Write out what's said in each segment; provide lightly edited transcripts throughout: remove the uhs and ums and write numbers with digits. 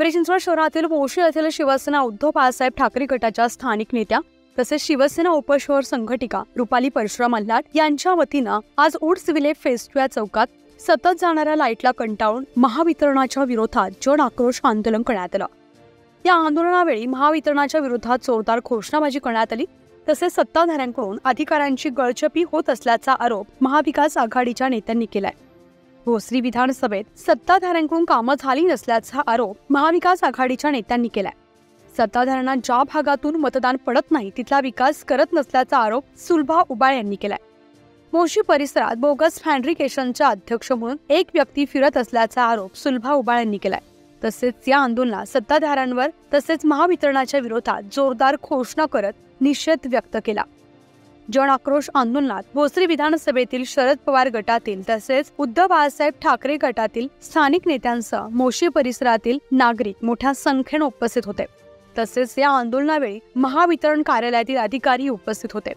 पिंपरी चिंचवड शहरातील मोशी येथील शिवसेना उद्धव बाळासाहेब ठाकरे गटाच्या स्थानिक नेत्या तसेच शिवसेना उपशहर संघटिका रुपाली परशुराम आल्हाट यांच्या वतीनं आज उड्स विले फेस्टुआ चौकात सतत जाणाऱ्या लाईटला कंटाळून महावितरणाच्या विरोधात जन आक्रोश आंदोलन करण्यात आलं। या आंदोलनावेळी महावितरणाच्या विरोधात जोरदार घोषणाबाजी करण्यात आली। तसेच सत्ताधाऱ्यांकडून अधिकाऱ्यांची गळचेपी होत असल्याचा आरोप महाविकास आघाडीच्या नेत्यांनी केलाय। भोसरी विधानसभेत सत्ताधाऱ्यांकडून कामं झाली नसल्याचा आरोप महाविकास आघाडीच्या नेत्यांनी केलाय। सत्ताधाऱ्यांना ज्या भागातून मतदान पडत नाही तिथला विकास करत नसल्याचा आरोप सुलभा उबाळ यांनी केलाय। मोशी परिसरात बोगस फॅब्रिकेशनच्या अध्यक्ष म्हणून एक व्यक्ती फिरत असल्याचा आरोप सुलभा उबाळ यांनी केलाय। तसेच या आंदोलनात सत्ताधाऱ्यांवर तसेच महावितरणाच्या विरोधात जोरदार घोषणा करत निषेध व्यक्त केला। जन आक्रोश आंदोलनात भोसरी विधानसभेतील शरद पवार गटातील तसेच उद्धव बाळासाहेब ठाकरे गटातील स्थानिक नेत्यांसह मोशी परिसरातील नागरिक मोठ्या संख्येने उपस्थित होते। तसेच या आंदोलनावेळी महावितरण कार्यालयातील अधिकारी उपस्थित होते।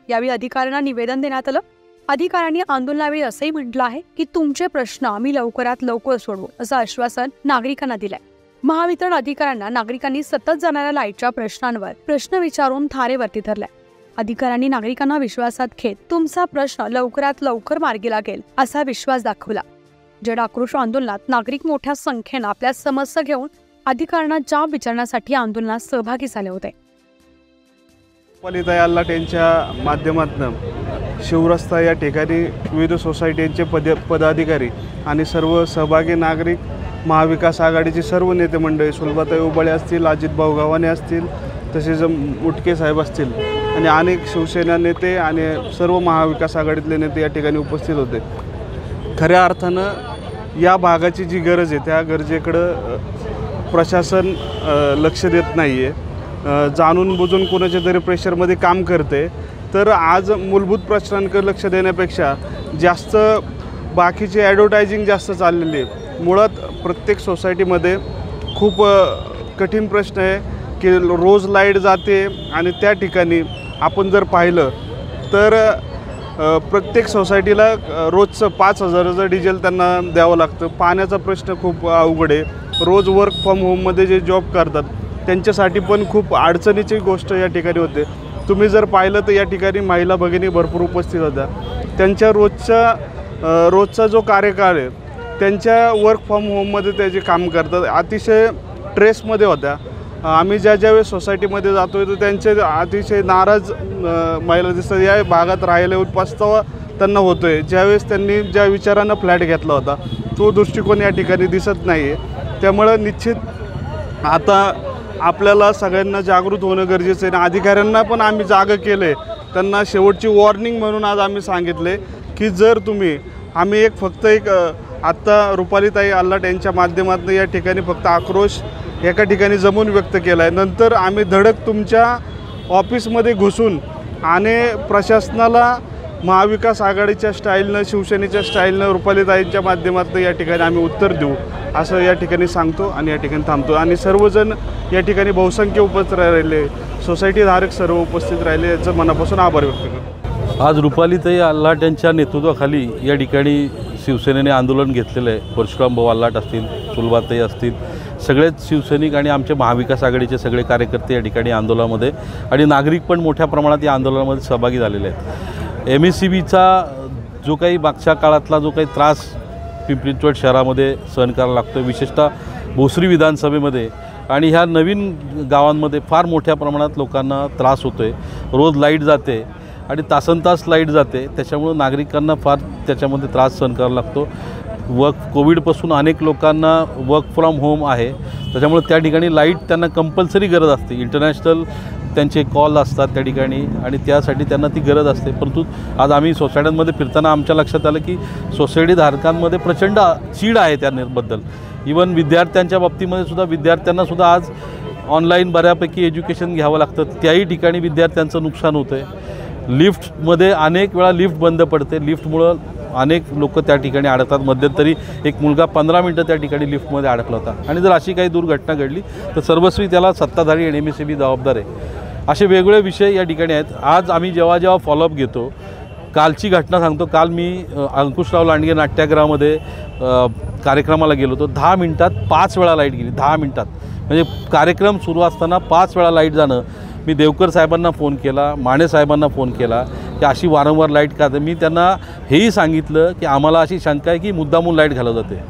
यावेळी अधिकाऱ्यांना निवेदन देण्यात आलं। अधिकाऱ्यांनी आंदोलनावेळी असंही म्हटलं आहे की तुमचे प्रश्न आम्ही लवकरात लवकर सोडवू असं आश्वासन नागरिकांना दिलंय। महावितरण अधिकाऱ्यांना नागरिकांनी सतत जाणाऱ्या लाईटच्या प्रश्नांवर प्रश्न विचारून धारेवरती धरलाय। अधिकाऱ्यांनी नागरिकांना विश्वासात घेत तुमचा प्रश्न लवकरात लवकर मार्गी लागेल असा विश्वास दाखवला। जन आक्रोश आंदोलनात नागरिक मोठ्या संख्येने आपल्या समस्या घेऊन अधिकाऱ्यांना जाब विचारण्यासाठी आंदोलनात सहभागी झाले होते। रुपाली आल्हाट यांच्या माध्यमातून शिवरस्ता या ठिकाणी विविध सोसायटीचे पदाधिकारी आणि सर्व सहभागी नागरिक, महाविकास आघाडीचे सर्व नेते मंडळी, सुलभाताई उबाळे असतील, अजित भाऊ गव्हाणे असतील, तसेच मुटके साहेब असतील आणि अनेक शिवसेना नेते आणि सर्व महाविकास आघाडीतले नेते या ठिकाणी उपस्थित होते। खऱ्या अर्थानं या भागाची जी गरज आहे त्या गरजेकडं प्रशासन लक्ष देत नाही आहे, जाणून बुजून कोणाच्या तरी प्रेशरमध्ये काम करते। तर आज मूलभूत प्रश्नांकडे लक्ष देण्यापेक्षा जास्त बाकीची ॲडव्हर्टायझिंग जास्त चाललेली आहे। मुळात प्रत्येक सोसायटीमध्ये खूप कठीण प्रश्न आहे की रोज लाईट जाते आणि त्या ठिकाणी आपण जर पाहिलं तर प्रत्येक सोसायटीला रोजचं 5,000चं डिझेल त्यांना द्यावं लागतं। पाण्याचा प्रश्न खूप अवघड आहे। रोज वर्क फ्रॉम होममध्ये जे जॉब करतात त्यांच्यासाठी पण खूप अडचणीची गोष्ट या ठिकाणी होते। तुम्ही जर पाहिलं तर या ठिकाणी महिला भगिनी भरपूर उपस्थित होत्या। त्यांच्या रोजचा जो कार्यकाळ आहे त्यांच्या वर्क फ्रॉम होममध्ये ते जे काम करतात अतिशय स्ट्रेसमध्ये होत्या। आम्ही ज्यावेळेस सोसायटीमध्ये जातो तर त्यांचे अतिशय नाराज महिला दिसतात। या भागात राहिल्यावर पस्तावा त्यांना होतो आहे। ज्यावेळेस त्यांनी ज्या विचारानं फ्लॅट घेतला होता तो दृष्टिकोन या ठिकाणी दिसत नाही आहे। त्यामुळं निश्चित आता आपल्याला सगळ्यांना जागृत होणं गरजेचं आहे। अधिकाऱ्यांना पण आम्ही जागं केलं आहे। त्यांना शेवटची वॉर्निंग म्हणून आज आम्ही सांगितले की जर तुम्ही आम्ही फक्त आत्ता रुपालीताई आल्हाट यांच्या माध्यमातून या ठिकाणी फक्त आक्रोश एका ठिकाणी जमून व्यक्त केला आहे। नंतर आम्ही धडक तुमच्या ऑफिसमध्ये घुसून आणि प्रशासनाला महाविकास आघाडीच्या स्टाईलनं, शिवसेनेच्या स्टाईलनं रुपालीताईंच्या माध्यमातून या ठिकाणी आम्ही उत्तर देऊ असं या ठिकाणी सांगतो आणि या ठिकाणी थांबतो। आणि सर्वजण या ठिकाणी बहुसंख्य उपस्थित राहिले, सोसायटीधारक सर्व उपस्थित राहिले, याचं मनापासून आभार व्यक्त करतो। आज रुपालीताई आल्हाट यांच्या नेतृत्वाखाली या ठिकाणी शिवसेनेने आंदोलन घेतलेलं आहे। परशुराम भाऊ आल्हाट असतील, सुलभाताई असतील, सगळेच शिवसैनिक आणि आमचे महाविकास आघाडीचे सगळे कार्यकर्ते या ठिकाणी आंदोलनामध्ये आणि नागरिक पण मोठ्या प्रमाणात या आंदोलनामध्ये सहभागी झालेले आहेत। MSEBचा जो काही मागच्या काळातला जो काही त्रास पिंपरी चिंचवड शहरामध्ये सहन करायला लागतो, विशेषतः भोसरी विधानसभेमध्ये आणि ह्या नवीन गावांमध्ये फार मोठ्या प्रमाणात लोकांना त्रास होतो आहे। रोज लाईट जाते आणि तासनतास लाईट जाते, त्याच्यामुळं नागरिकांना फार त्याच्यामध्ये त्रास सहन करावा लागतो। कोविडपासून अनेक लोकांना वर्क फ्रॉम होम आहे, त्याच्यामुळे त्या ठिकाणी लाईट त्यांना कंपल्सरी गरज असते। इंटरनॅशनल त्यांचे कॉल असतात त्या ठिकाणी आणि त्यासाठी त्यांना ती गरज असते। परंतु आज आम्ही सोसायट्यांमध्ये फिरताना आमच्या लक्षात आलं की सोसायटीधारकांमध्ये प्रचंड चीड आहे त्याबद्दल। इवन विद्यार्थ्यांच्या बाबतीमध्ये सुद्धा विद्यार्थ्यांनासुद्धा आज ऑनलाईन बऱ्यापैकी एज्युकेशन घ्यावं लागतं, त्याही ठिकाणी विद्यार्थ्यांचं नुकसान होतं आहे। लिफ्टमध्ये अनेक वेळा लिफ्ट बंद पडते, लिफ्टमुळं अनेक लोक त्या ठिकाणी अडकतात। मध्यंतरी एक मुलगा 15 मिनटं त्या ठिकाणी लिफ्टमध्ये अडकला होता। आणि जर अशी काही दुर्घटना घडली तर सर्वस्वी त्याला सत्ताधारी आणि MSEB जबाबदार आहे। असे वेगवेगळे विषय या ठिकाणी आहेत। आज आम्ही जेव्हा फॉलोअप घेतो कालची घटना सांगतो. काल मी अंकुशराव लांडगे नाट्यगृहामध्ये कार्यक्रमाला गेलो होतो. 10 मिनिटात 5 वेळा लाईट गेली. 10 मिनिटात म्हणजे कार्यक्रम सुरू असताना 5 वेळा लाईट जाणं. मी देवकर साहेबांना फोन केला, माने साहेबांना फोन केला की अशी वारंवार लाईट का. तर मी त्यांना हेही सांगितलं की आम्हाला अशी शंका आहे की मुद्दामून लाईट घालवली जाते.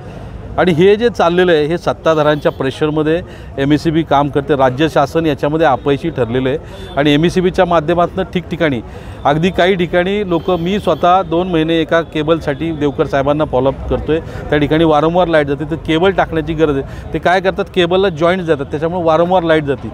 आणि हे जे चाललेलं आहे हे सत्ताधाऱ्यांच्या प्रेशरमध्ये MSEB काम करते. राज्य शासन याच्यामध्ये अपयशी ठरलेलं आहे. आणि MSEBच्या माध्यमातून ठिकठिकाणी अगदी काही ठिकाणी लोक, मी स्वतः 2 महिने एका केबलसाठी देवकर साहेबांना फॉलोअप करतो आहे. त्या ठिकाणी वारंवार लाईट जाते. तर केबल टाकण्याची गरज आहे. ते काय करतात, केबलला जॉईंट जातात, त्याच्यामुळे वारंवार लाईट जाते.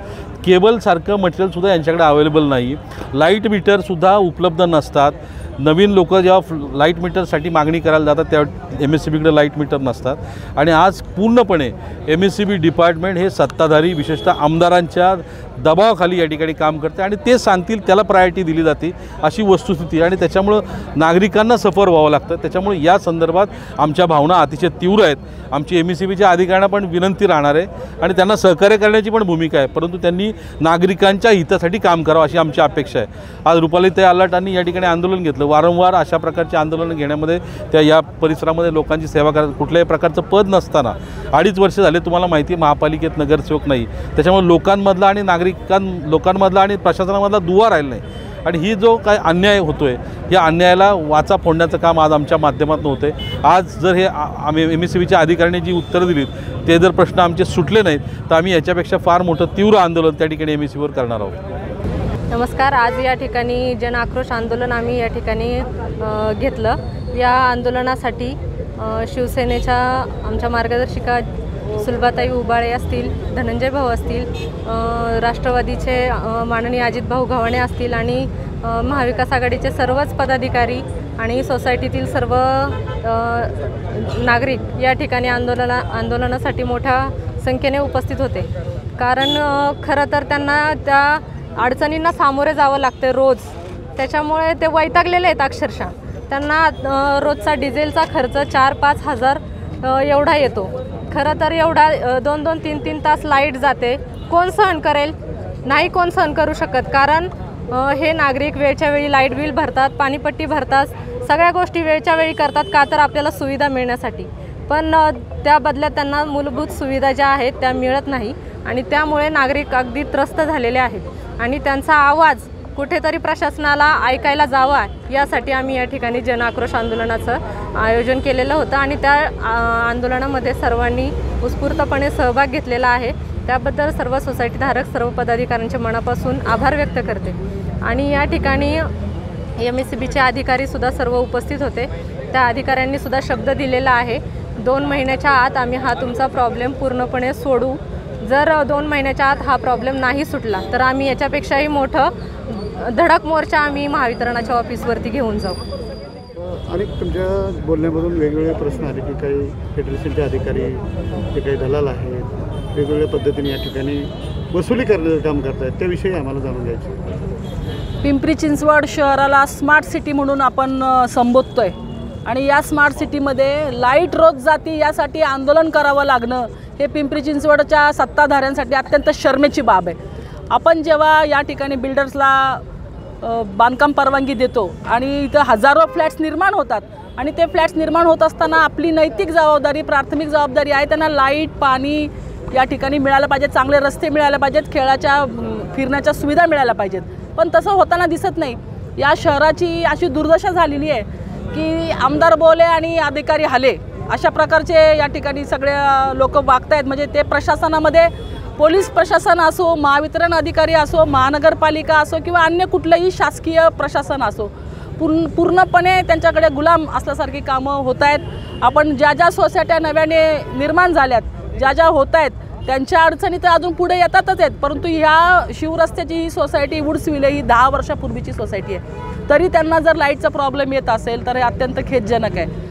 केबलसारखं मटेरियलसुद्धा यांच्याकडे अवेलेबल नाही. लाईट मीटरसुद्धा उपलब्ध नसतात. नवीन लोक जेव्हा लाईट मीटरसाठी मागणी करायला जातात तेव्हा MSEBकडे लाईट मीटर नसतात. आणि आज पूर्णपणे MSEB डिपार्टमेंट हे सत्ताधारी, विशेषतः आमदारांच्या दबावाखाली या ठिकाणी काम करते आणि ते सांगतील त्याला प्रायोरिटी दिली जाते, अशी वस्तुस्थिती. आणि त्याच्यामुळं नागरिकांना सफर व्हावं लागतं. त्याच्यामुळे या संदर्भात आमच्या भावना अतिशय तीव्र आहेत. आमची MSEBच्या अधिकाऱ्यांना पण विनंती राहणार आहे आणि त्यांना सहकार्य करण्याची पण भूमिका आहे, परंतु त्यांनी नागरिकांच्या हितासाठी काम करावं अशी आमची अपेक्षा आहे. आज रुपालीताई आल्हाटांनी या ठिकाणी आंदोलन घेतलं. वारंवार अशा प्रकारचे आंदोलनं घेण्यामध्ये त्या या परिसरामध्ये लोकांची सेवा करतात. कुठल्याही प्रकारचं पद नसताना 2.5 वर्ष झाले, तुम्हाला माहिती आहे महापालिकेत नगरसेवक नाही. त्याच्यामुळे लोकांमधला आणि लोकांमधला आणि प्रशासनामधला दुवा राहिला नाही. आणि ही जो काय अन्याय होतो आहे, या अन्यायाला वाचा फोडण्याचं काम आज आमच्या माध्यमातून होतं आहे. आज जर हे आम्ही MSEBच्या अधिकाऱ्यांनी जी उत्तरं दिलीत ते जर प्रश्न आमचे सुटले नाहीत तर आम्ही याच्यापेक्षा फार मोठं तीव्र आंदोलन त्या ठिकाणी MSEBवर करणार आहोत. नमस्कार. आज या ठिकाणी जन आक्रोश आंदोलन आम्ही या ठिकाणी घेतलं. या आंदोलनासाठी शिवसेनेच्या आमच्या मार्गदर्शिका सुलभाताई उबाळे असतील, धनंजय भाऊ असतील, राष्ट्रवादीचे माननीय अजितभाऊ गव्हाणे असतील आणि महाविकास आघाडीचे सर्वच पदाधिकारी आणि सोसायटीतील सर्व नागरिक या ठिकाणी आंदोलनासाठी मोठ्या संख्येने उपस्थित होते. कारण खरं तर त्यांना त्या अडचणींना सामोरे जावं लागते रोज. त्याच्यामुळे ते वैतागलेले आहेत अक्षरशः. त्यांना रोजचा डिझेलचा खर्च 4-5 हजार एवढा येतो. खरं तर एवढा 2-2, 3-3 तास लाईट जाते. कोण सहन करेल? नाही कोण सहन करू शकत. कारण हे नागरिक वेळच्या वेळी लाईट बिल भरतात, पाणीपट्टी भरतात, सगळ्या गोष्टी वेळच्या वेळी करतात. का तर आपल्याला सुविधा मिळण्यासाठी. पण त्या बदल्यात त्यांना मूलभूत सुविधा ज्या आहेत त्या मिळत नाही आणि त्यामुळे नागरिक अगदी त्रस्त झालेले आहेत. आणि त्यांचा आवाज कुठेतरी प्रशासनाला ऐकायला जावा यासाठी आम्ही या ठिकाणी जन आक्रोश आंदोलनाचं आयोजन केलेलं होतं. आणि त्या आंदोलनामध्ये सर्वांनी उत्स्फूर्तपणे सहभाग घेतलेला आहे. त्याबद्दल सर्व सोसायटीधारक, सर्व पदाधिकाऱ्यांच्या मनापासून आभार व्यक्त करते. आणि या ठिकाणी MSEBचे अधिकारीसुद्धा सर्व उपस्थित होते. त्या अधिकाऱ्यांनीसुद्धा शब्द दिलेला आहे 2 महिन्याच्या आत आम्ही हा तुमचा प्रॉब्लेम पूर्णपणे सोडू. जर 2 महिन्याच्या आत हा प्रॉब्लेम नाही सुटला तर आम्ही याच्यापेक्षाही मोठं धडक मोर्चा आम्ही महावितरणाच्या ऑफिसवरती घेऊन जाऊ. आणि तुमच्या बोलण्यामधून वेगवेगळे प्रश्न आले की काही फेडरेशनचे अधिकारी, जे काही दलाल आहेत, वेगवेगळ्या पद्धतीने या ठिकाणी वसुली करण्याचं काम करत आहेत. त्याविषयी आम्हाला जाणून घ्यायचं. पिंपरी चिंचवड शहराला स्मार्ट सिटी म्हणून आपण संबोधतोय आणि या स्मार्ट सिटीमध्ये लाईट रोज जाती यासाठी आंदोलन करावं लागणं हे पिंपरी चिंचवडच्या सत्ताधाऱ्यांसाठी अत्यंत शर्मेची बाब आहे. आपण जेव्हा या ठिकाणी बिल्डर्सला बांधकाम परवानगी देतो आणि इथं हजारो फ्लॅट्स निर्माण होतात आणि ते फ्लॅट्स निर्माण होत असताना आपली नैतिक जबाबदारी, प्राथमिक जबाबदारी आहे त्यांना लाईट, पाणी या ठिकाणी मिळालं पाहिजे, चांगले रस्ते मिळायला पाहिजेत, खेळाच्या फिरण्याच्या सुविधा मिळायला पाहिजेत. पण तसं होताना दिसत नाही. या शहराची अशी दुर्दशा झालेली आहे की आमदार बोले आणि अधिकारी हले अशा प्रकारचे या ठिकाणी सगळे लोक वागत आहेत. म्हणजे ते प्रशासनामध्ये पोलीस प्रशासन असो, महावितरण अधिकारी असो, महानगरपालिका असो किंवा अन्य कुठलंही शासकीय प्रशासन असो, पूर्णपणे त्यांच्याकडे गुलाम असल्यासारखी कामं होत आहेत. आपण ज्या ज्या सोसायट्या नव्याने निर्माण झाल्यात, ज्या ज्या होत आहेत त्यांच्या अडचणी तर अजून पुढे येतातच आहेत. परंतु ह्या शिवरस्त्याची ही सोसायटी वुड्सविले ही 10 वर्षापूर्वीची सोसायटी आहे. तरी त्यांना जर लाईटचा प्रॉब्लेम येत असेल तर हे अत्यंत खेदजनक आहे.